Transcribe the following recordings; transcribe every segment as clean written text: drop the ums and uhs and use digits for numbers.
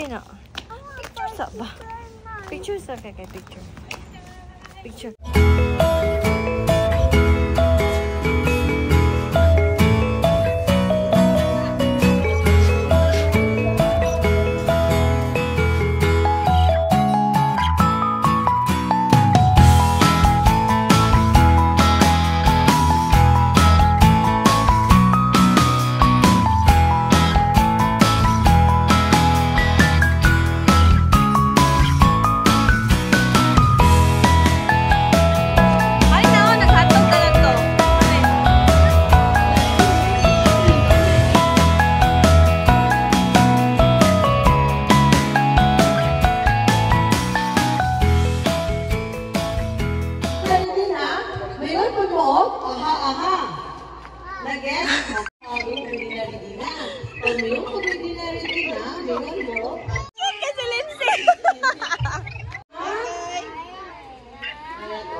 na. Picture sa ba? Picture sa kay picture. Picture.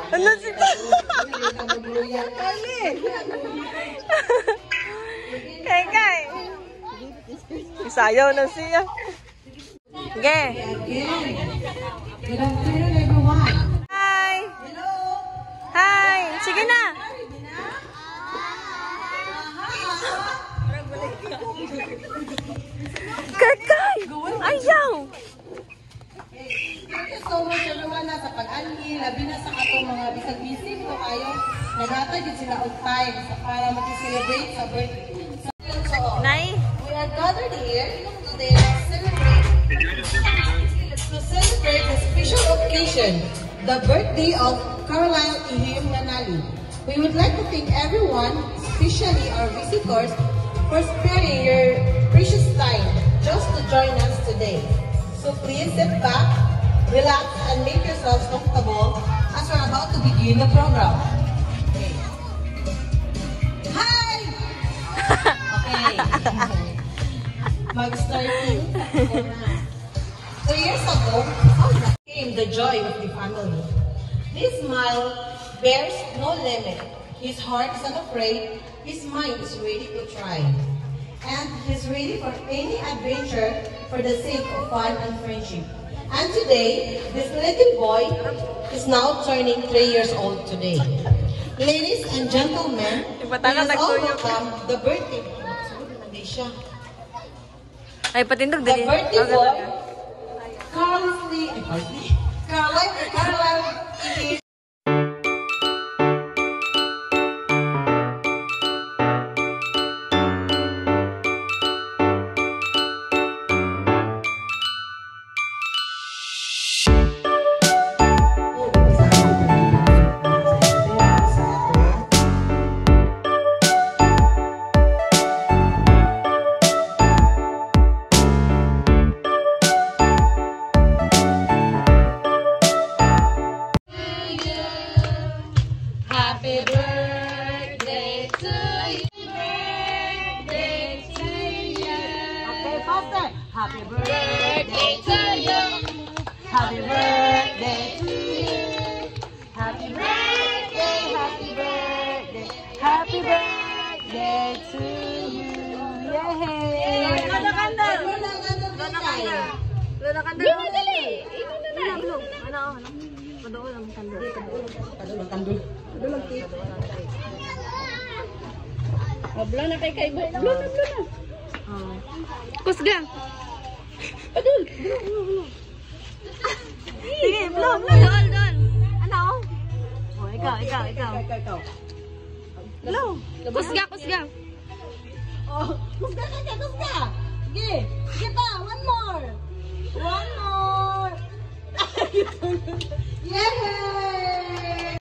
Ano si Kay. Sayaw na siya. Okay. Good afternoon, everyone. Hi. Hi. Sige na. Kay. Ayaw. Thank you so much everyone na sa pag-anhi, labi na sa atong mga bisag-bisig ko kayo. Naghatag yun sila of time para mag-celebrate sa birthday. So, Nay. we are gathered here today to celebrate a special occasion, the birthday of Caroline Ihim Nanali. We would like to thank everyone, especially our visitors, for sparing your precious time just to join us today. So please sit back, relax, and make yourselves comfortable as we're about to begin the program. Okay. Hi! Okay. Mag-starting. 2 years ago, how came the joy of the family. This smile bears no limit. His heart is unafraid. His mind is ready to try. And he's ready for any adventure for the sake of fun and friendship. And today, this little boy is now turning 3 years old today. Ladies and gentlemen, let us all welcome the birthday Ay, patindog the din. birthday boy, Caroline Ihim. Happy birthday to you. Birthday to you. Okay, faster. Happy birthday to you. Happy birthday to you. Happy birthday, happy birthday, happy birthday to you. Yay! Lona kandal. Lona kandal. Lona kandal. Dali. Ano? Padoon lang kandal. Padoon kandal. Blow na kay blow na. Kusga. Adul. Sige, blow. Doon. Ano? Oh, ikaw. Blow. Kusga. Oh, kusga. Sige pa, one more. Yay!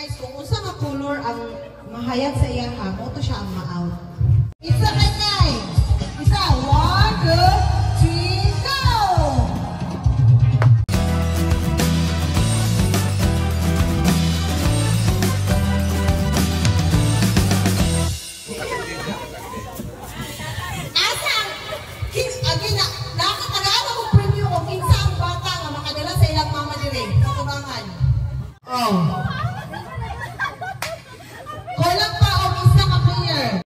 Guys, kung unsa nga color ang mahayag sa iya ha, mo to siya ang ma-out. Isa kay kay. Isa, 1, 2, 3, go! Asang, again, nakakatagaan ako preview kung kinsa ang bata nga makadala sa ilang mama dire sa tubangan. Oh. Kulang pa o isa ka player.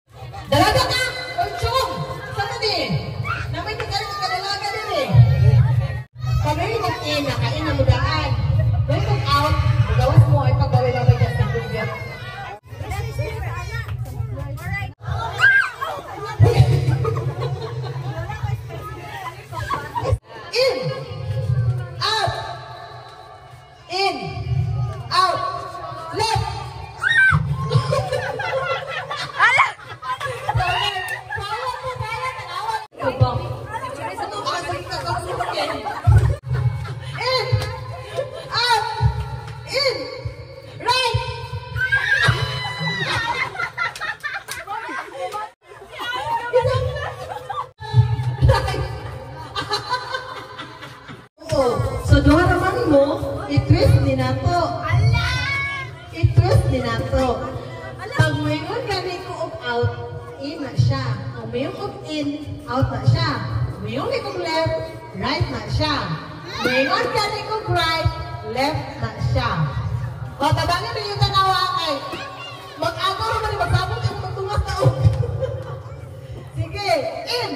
Dalaga ka! Orchong! Saan na din? Namay tigala ka dalaga din eh. Pagay mag-in, nakain na mudaan. When mag out, magawas mo ay pagbabay-babay ka sa tubig. In! Out! In! Out! Left! So, doon naman mo, i-twist din na to. I-twist din na to. Pag mayroon gani ko out, in na siya. Pag mayroon ko in, out na siya. Mayroon ko left, right na siya. Mayroon gani ko right, left na siya. O, tabangin na yung tanawa kay. Mag-agaw naman, magsabot ka magtungas na o. Sige, in!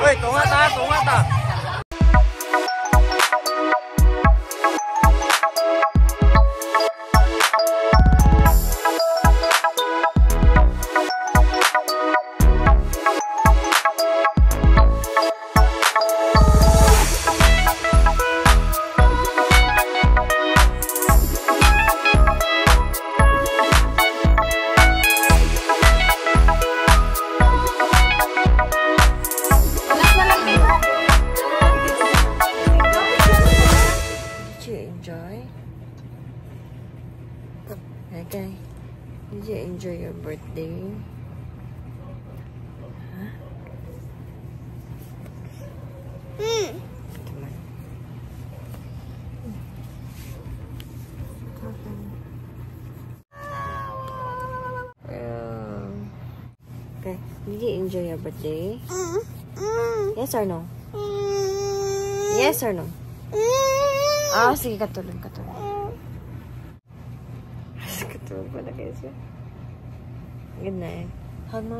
Oi, tunga ta. Okay. Did you enjoy your birthday? Huh? Come on. Okay. Did you enjoy your birthday? Yes or no? Yes or no? Ah, sige, katulog. Katulog pa na kayo siya. Good night. Hug mo.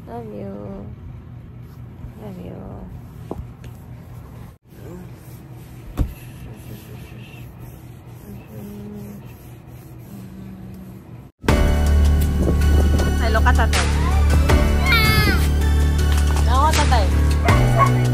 Love you. Love you. Hello ka, tatay. Ako, tatay.